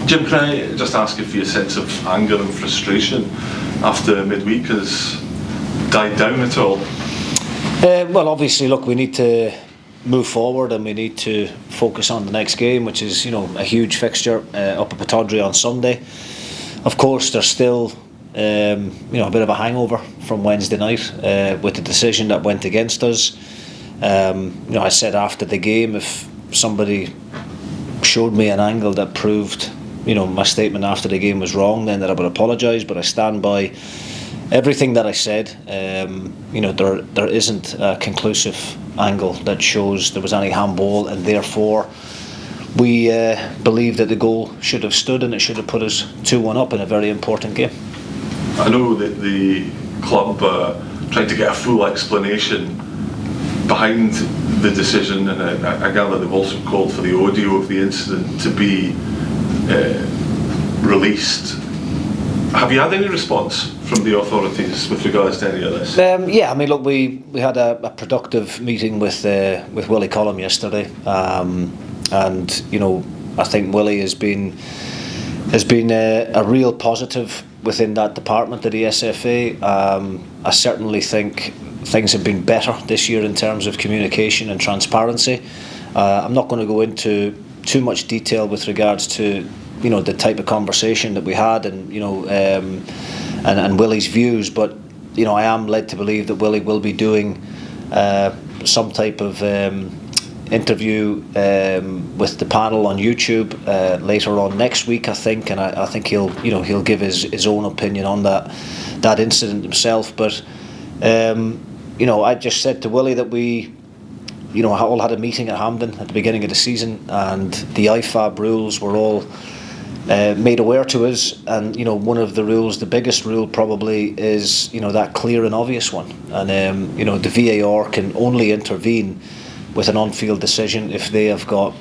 Jim, can I just ask you for your sense of anger and frustration after midweek has died down at all? Well, obviously, look, we need to move forward and we need to focus on the next game, which is, a huge fixture up at Pittodrie on Sunday. Of course, there's still a bit of a hangover from Wednesday night with the decision that went against us. I said after the game, if somebody showed me an angle that proved my statement after the game was wrong, then that I would apologise, but I stand by everything that I said. There isn't a conclusive angle that shows there was any handball, and therefore we believe that the goal should have stood and it should have put us 2-1 up in a very important game. I know that the club tried to get a full explanation behind the decision, and I gather they've also called for the audio of the incident to be released. Have you had any response from the authorities with regards to any of this? Look, we had a productive meeting with Willie Collum yesterday, and I think Willie has been a real positive within that department of the SFA. I certainly think things have been better this year in terms of communication and transparency. I'm not going to go into too much detail with regards to the type of conversation that we had and Willie's views, but I am led to believe that Willie will be doing some type of interview with the panel on YouTube later on next week, I think, and I think he'll give his own opinion on that incident himself. But I just said to Willie that we all had a meeting at Hampden at the beginning of the season, and the IFAB rules were all made aware to us, and one of the rules, the biggest rule probably, is that clear and obvious one, and the VAR can only intervene with an on-field decision if they have got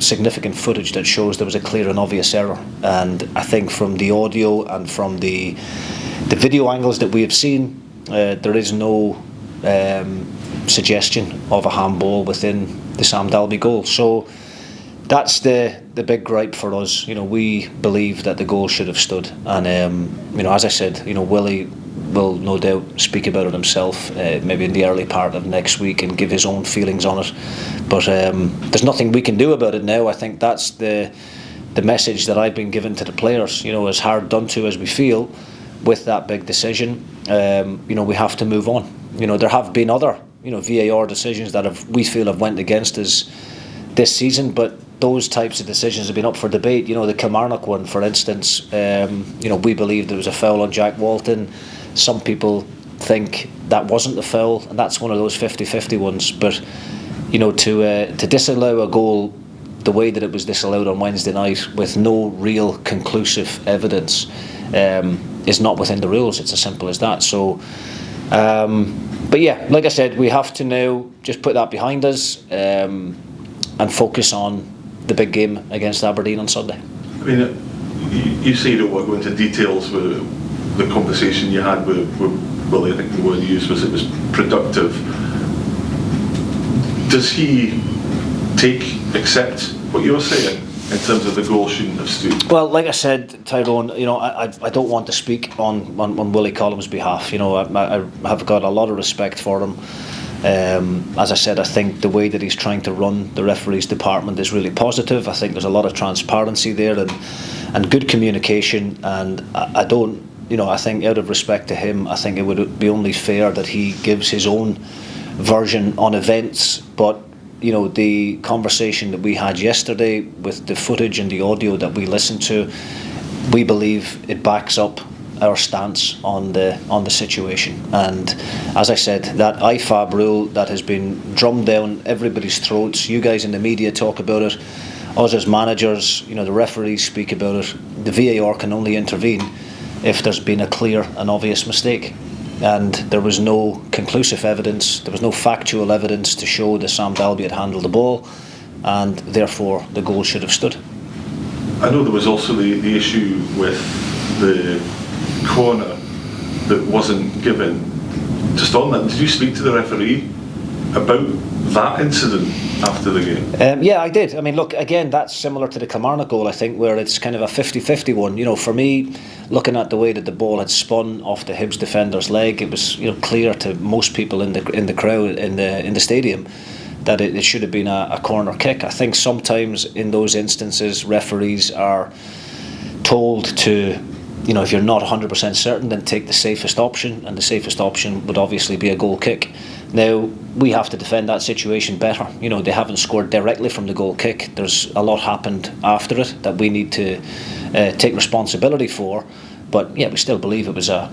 significant footage that shows there was a clear and obvious error. And I think from the audio and from the video angles that we have seen, there is no suggestion of a handball within the Sam Dalby goal. So that's the big gripe for us. We believe that the goal should have stood, and as I said, Willie will no doubt speak about it himself, maybe in the early part of next week, and give his own feelings on it. But there's nothing we can do about it now. I think that's the message that I've been given to the players. As hard done to as we feel with that big decision, we have to move on. There have been other VAR decisions that we feel have went against us this season, but those types of decisions have been up for debate. The Kilmarnock one, for instance, we believe there was a foul on Jack Walton. Some people think that wasn't the foul, and that's one of those 50-50 ones. But to disallow a goal the way that it was disallowed on Wednesday night with no real conclusive evidence is not within the rules. It's as simple as that. So but yeah, like I said, we have to now just put that behind us and focus on the big game against Aberdeen on Sunday. I mean, you say you don't want to go into details with the conversation you had with Willie. I think the word you used was it was productive. Does he accept what you're saying in terms of the goal shouldn't have stood? Well, like I said, Tyrone, I don't want to speak on Willie Collum's behalf. I have got a lot of respect for him. As I said, I think the way that he's trying to run the referees department is really positive. I think there's a lot of transparency there and good communication, and I think out of respect to him, I think it would be only fair that he gives his own version on events. But the conversation that we had yesterday with the footage and the audio that we listened to, we believe it backs up our stance on the situation. And as I said, that IFAB rule that has been drummed down everybody's throats, you guys in the media talk about it, us as managers, the referees speak about it. The VAR can only intervene if there's been a clear and obvious mistake, and there was no conclusive evidence, there was no factual evidence to show that Sam Dalby had handled the ball, and therefore the goal should have stood. I know there was also the issue with the corner that wasn't given. Just on that, did you speak to the referee about that incident after the game? Yeah, I did. I mean, look, again, that's similar to the Kilmarnock goal, I think, where it's kind of a 50-50 one. You know, for me, looking at the way that the ball had spun off the Hibs defender's leg, it was, you know, clear to most people in the crowd in the stadium that it should have been a corner kick. I think sometimes in those instances, referees are told to, you know, if you're not 100% certain, then take the safest option, and the safest option would obviously be a goal kick. Now, we have to defend that situation better. You know, they haven't scored directly from the goal kick. There's a lot happened after it that we need to take responsibility for. But yeah, we still believe it was a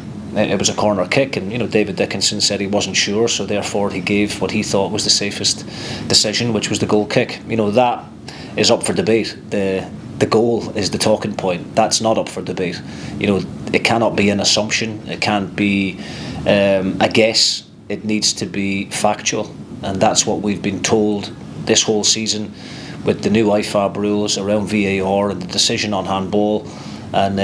corner kick, and you know, David Dickinson said he wasn't sure, so therefore he gave what he thought was the safest decision, which was the goal kick. You know, that is up for debate. The goal is the talking point. That's not up for debate. You know, it cannot be an assumption. It can't be a guess. It needs to be factual, and that's what we've been told this whole season with the new IFAB rules around VAR and the decision on handball. And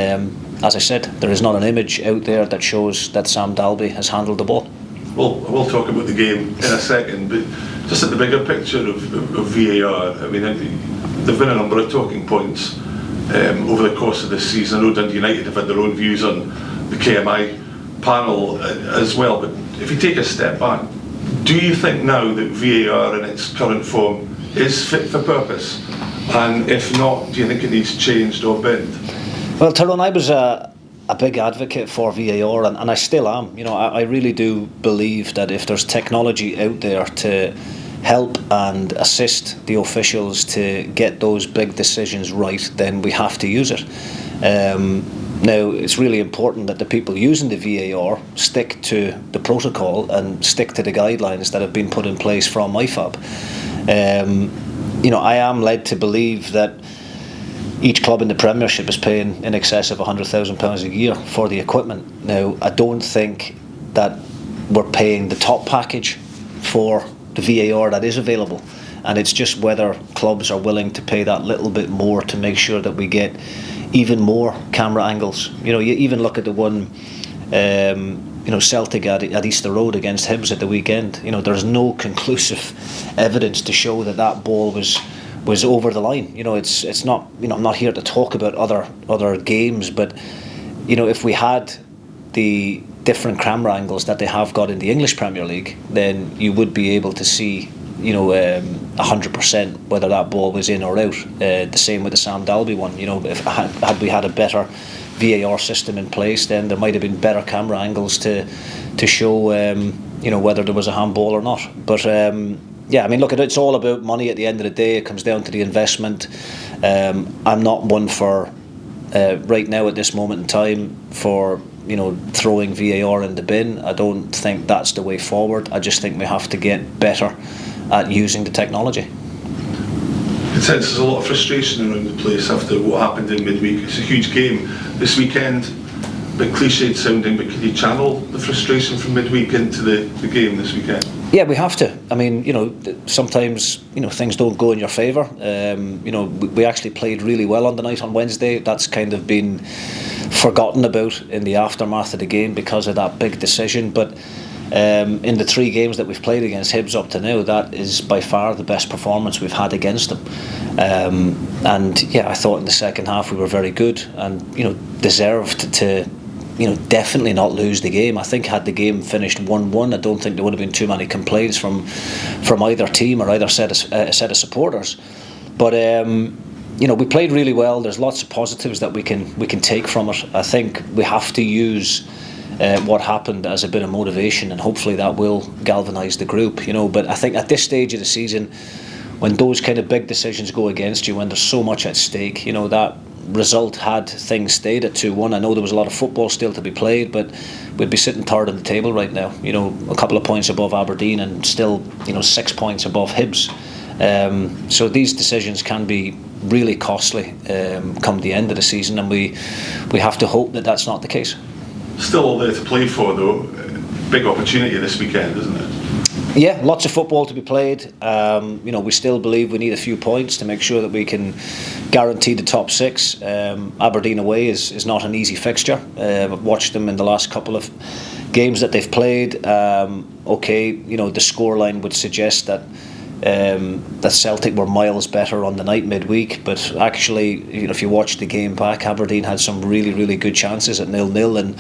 as I said, there is not an image out there that shows that Sam Dalby has handled the ball. Well, we'll talk about the game in a second, but just at the bigger picture of VAR, I mean, there have been a number of talking points over the course of this season. I know Dundee United have had their own views on the KMI panel as well, but if you take a step back, do you think now that VAR in its current form is fit for purpose? And if not, do you think it needs changed or binned? Well, Tyrone, I was a big advocate for VAR, and I still am. You know, I really do believe that if there's technology out there to help and assist the officials to get those big decisions right, then we have to use it. Now, it's really important that the people using the VAR stick to the protocol and stick to the guidelines that have been put in place from IFAB. You know, I am led to believe that each club in the Premiership is paying in excess of £100,000 a year for the equipment. Now, I don't think that we're paying the top package for the VAR that is available, and it's just whether clubs are willing to pay that little bit more to make sure that we get even more camera angles. You know, you even look at the one you know, Celtic at Easter Road against Hibs at the weekend. You know, there's no conclusive evidence to show that ball was over the line. You know, it's not. You know, I'm not here to talk about other games, but you know, if we had the different camera angles that they have got in the English Premier League, then you would be able to see, you know, 100% whether that ball was in or out. The same with the Sam Dalby one. You know, if had we had a better VAR system in place, then there might have been better camera angles to show you know, whether there was a handball or not. But yeah, I mean, look, it's all about money at the end of the day. It comes down to the investment. I'm not one for right now at this moment in time for, you know, throwing VAR in the bin. I don't think that's the way forward. I just think we have to get better at using the technology. I sense there's a lot of frustration around the place after what happened in midweek. It's a huge game this weekend, a bit cliched sounding, but can you channel the frustration from midweek into the game this weekend? Yeah, we have to. I mean, you know, sometimes, you know, things don't go in your favour. You know, we actually played really well on the night on Wednesday. That's kind of been forgotten about in the aftermath of the game because of that big decision. But in the 3 games that we've played against Hibs up to now, that is by far the best performance we've had against them. And yeah, I thought in the second half we were very good and, you know, deserved to, you know, definitely not lose the game. I think had the game finished 1-1, I don't think there would have been too many complaints from either team or either set of supporters. But you know, we played really well. There's lots of positives that we can take from it. I think we have to use what happened as a bit of motivation, and hopefully that will galvanise the group. You know, but I think at this stage of the season, when those kind of big decisions go against you, when there's so much at stake, you know, that result, had things stayed at 2-1, I know there was a lot of football still to be played, but we'd be sitting third on the table right now, you know, a couple of points above Aberdeen and still, you know, 6 points above Hibs. So these decisions can be really costly come the end of the season, and we have to hope that that's not the case. Still all there to play for though. Big opportunity this weekend, isn't it? Yeah, lots of football to be played. You know, we still believe we need a few points to make sure that we can guarantee the top 6. Aberdeen away is not an easy fixture. I've watched them in the last couple of games that they've played. Okay, you know, the scoreline would suggest that that Celtic were miles better on the night midweek, but actually, if you watch the game back, Aberdeen had some really, really good chances at 0-0 and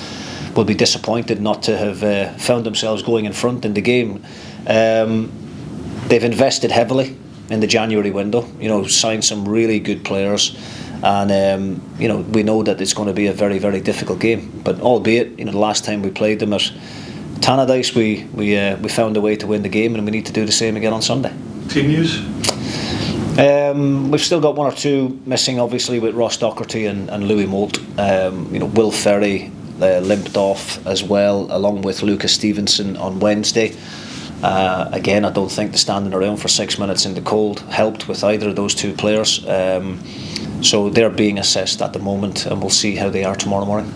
will be disappointed not to have found themselves going in front in the game. They've invested heavily in the January window, signed some really good players, and we know that it's going to be a very, very difficult game. But albeit, the last time we played them at Tannadice, we found a way to win the game, and we need to do the same again on Sunday. Team news? We've still got one or two missing, obviously, with Ross Docherty and Louis Moult. Will Ferry limped off as well, along with Lucas Stevenson on Wednesday. Again, I don't think the standing around for 6 minutes in the cold helped with either of those two players. So they're being assessed at the moment, and we'll see how they are tomorrow morning.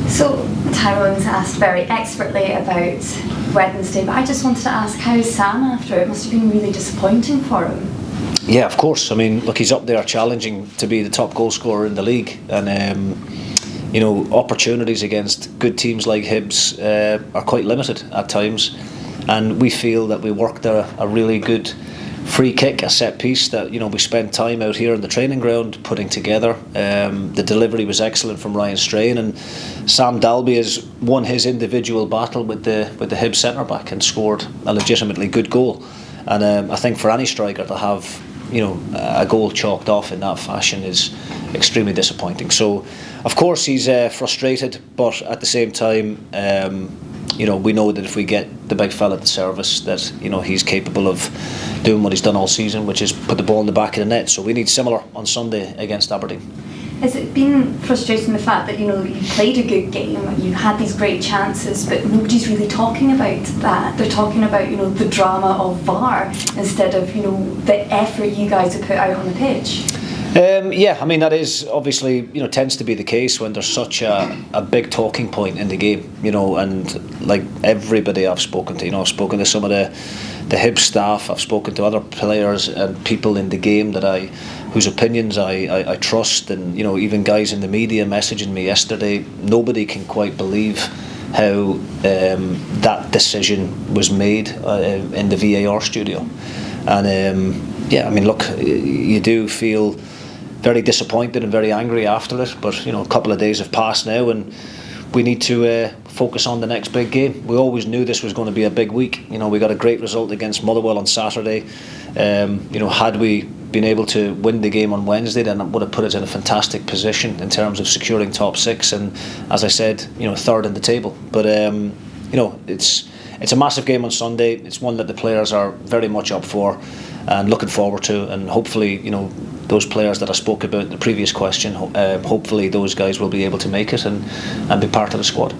So Tyrone's asked very expertly about Wednesday, but I just wanted to ask, how is Sam after? It must have been really disappointing for him. Yeah, of course. I mean, look, he's up there challenging to be the top goal scorer in the league, and opportunities against good teams like Hibs are quite limited at times, and we feel that we worked a really good free kick, a set piece that we spent time out here in the training ground putting together. The delivery was excellent from Ryan Strain, and Sam Dalby has won his individual battle with the Hibs centre back and scored a legitimately good goal. And I think for any striker to have a goal chalked off in that fashion is extremely disappointing. So of course he's frustrated, but at the same time we know that if we get the big fella at the service, that he's capable of doing what he's done all season, which is put the ball in the back of the net. So we need similar on Sunday against Aberdeen. Has it been frustrating, the fact that you played a good game, you had these great chances, but nobody's really talking about that? They're talking about the drama of VAR instead of the effort you guys have put out on the pitch. Yeah, I mean, that is obviously tends to be the case when there's such a big talking point in the game, and like everybody I've spoken to, I've spoken to some of the Hibs staff, I've spoken to other players and people in the game whose opinions I trust, and even guys in the media messaging me yesterday. Nobody can quite believe how that decision was made in the VAR studio, and yeah, I mean, look, you do feel very disappointed and very angry after it, but a couple of days have passed now, and we need to focus on the next big game. We always knew this was going to be a big week. We got a great result against Motherwell on Saturday. Had we been able to win the game on Wednesday, then it would have put us in a fantastic position in terms of securing top six, and as I said, third in the table. But it's a massive game on Sunday. It's one that the players are very much up for and looking forward to, and hopefully those players that I spoke about in the previous question, hopefully those guys will be able to make it and be part of the squad.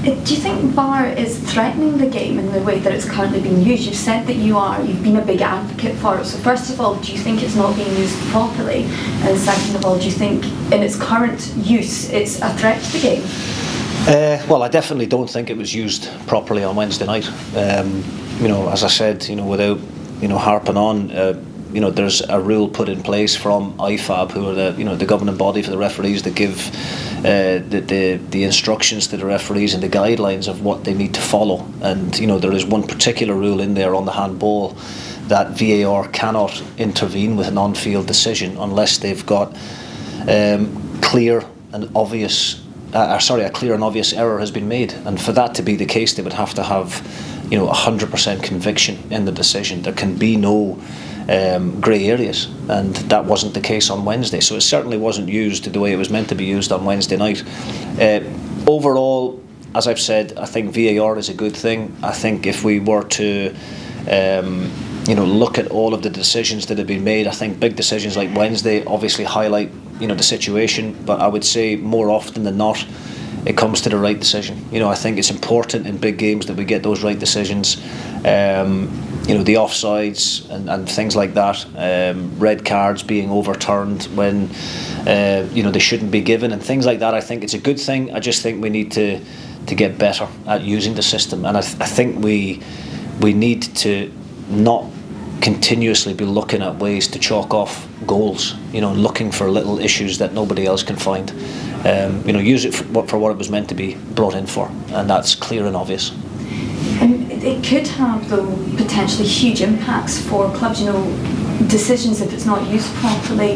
Do you think VAR is threatening the game in the way that it's currently being used? You've said that you've been a big advocate for it. So first of all, do you think it's not being used properly? And second of all, do you think in its current use it's a threat to the game? Well, I definitely don't think it was used properly on Wednesday night. As I said, without harping on, there's a rule put in place from IFAB, who are the governing body for the referees, that give the instructions to the referees and the guidelines of what they need to follow. And there is one particular rule in there on the handball that VAR cannot intervene with an on-field decision unless they've got a clear and obvious error has been made. And for that to be the case, they would have to have 100% conviction in the decision. There can be no grey areas, and that wasn't the case on Wednesday. So it certainly wasn't used the way it was meant to be used on Wednesday night. Overall, as I've said, I think VAR is a good thing. I think if we were to look at all of the decisions that have been made, I think big decisions like Wednesday obviously highlight the situation, but I would say more often than not it comes to the right decision. I think it's important in big games that we get those right decisions. The offsides and things like that, red cards being overturned when they shouldn't be given, and things like that. I think it's a good thing. I just think we need to get better at using the system, and I think we need to not continuously be looking at ways to chalk off goals, looking for little issues that nobody else can find. Use it for what it was meant to be brought in for, and that's clear and obvious. it could have, though, potentially huge impacts for clubs, decisions if it's not used properly.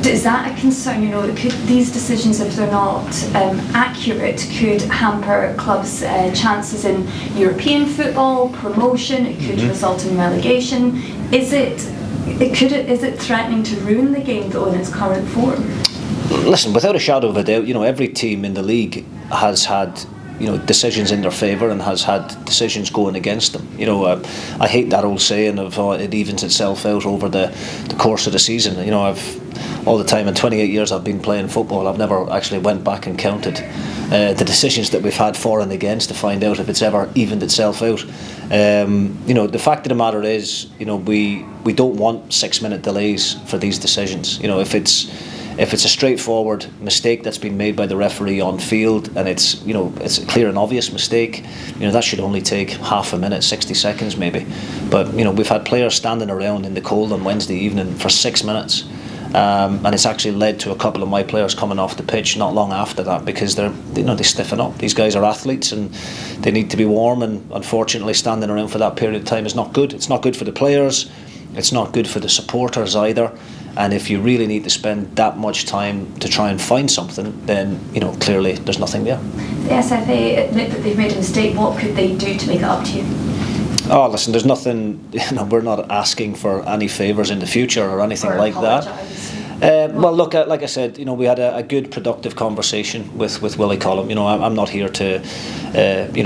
Is that a concern? Could these decisions, if they're not accurate, could hamper clubs' chances in European football, promotion? It could result in relegation. Is it threatening to ruin the game, though, in its current form? Listen, without a shadow of a doubt, every team in the league has had decisions in their favour and has had decisions going against them. I hate that old saying of it evens itself out over the course of the season. I've all the time in 28 years I've been playing football, I've never actually went back and counted the decisions that we've had for and against to find out if it's ever evened itself out. The fact of the matter is, we don't want 6-minute delays for these decisions. If it's a straightforward mistake that's been made by the referee on field, and it's a clear and obvious mistake, that should only take half a minute, 60 seconds maybe. But we've had players standing around in the cold on Wednesday evening for 6 minutes, and it's actually led to a couple of my players coming off the pitch not long after that because they stiffen up. These guys are athletes and they need to be warm, and unfortunately standing around for that period of time is not good. It's not good for the players, it's not good for the supporters either. And if you really need to spend that much time to try and find something, then clearly there's nothing there. The SFA admit that they've made a mistake. What could they do to make it up to you? Oh, listen, there's nothing. We're not asking for any favours in the future or anything like that. Well, look, like I said, we had a good, productive conversation with Willie Collum. I'm not here to,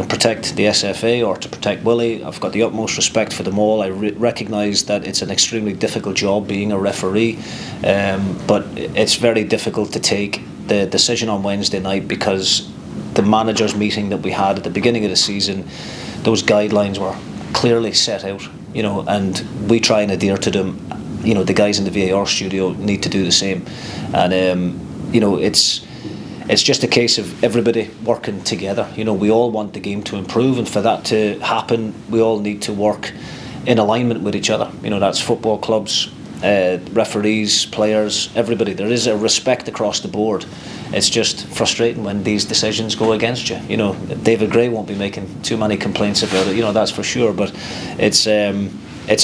protect the SFA or to protect Willie. I've got the utmost respect for them all. I recognise that it's an extremely difficult job being a referee, but it's very difficult to take the decision on Wednesday night because the managers' meeting that we had at the beginning of the season, those guidelines were clearly set out, and we try and adhere to them. The guys in the VAR studio need to do the same, and it's just a case of everybody working together. We all want the game to improve, and for that to happen, we all need to work in alignment with each other. That's football clubs, referees, players, everybody. There is a respect across the board. It's just frustrating when these decisions go against you. David Gray won't be making too many complaints about it. That's for sure. But it's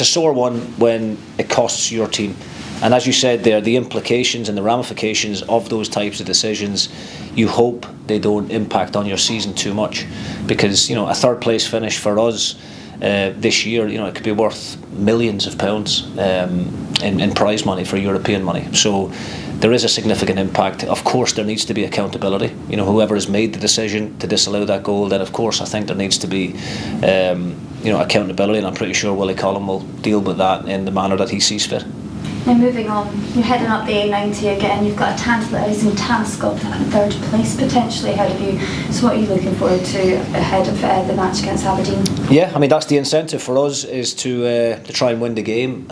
a sore one when it costs your team. And as you said there, the implications and the ramifications of those types of decisions, you hope they don't impact on your season too much, because a third place finish for us this year, it could be worth millions of pounds in prize money for European money. So there is a significant impact. Of course, there needs to be accountability. Whoever has made the decision to disallow that goal, then of course I think there needs to be accountability, and I'm pretty sure Willie Collum will deal with that in the manner that he sees fit. Now moving on, you're heading up the A90 again. You've got a tantalising task of third place potentially ahead of you. So what are you looking forward to ahead of the match against Aberdeen? Yeah, that's the incentive for us, is to try and win the game.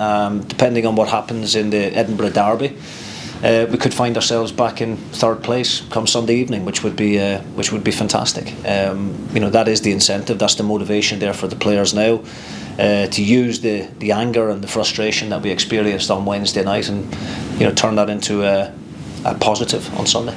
Depending on what happens in the Edinburgh derby, we could find ourselves back in third place come Sunday evening, which would be fantastic. That is the incentive. That's the motivation there for the players now, to use the anger and the frustration that we experienced on Wednesday night and turn that into a positive on Sunday.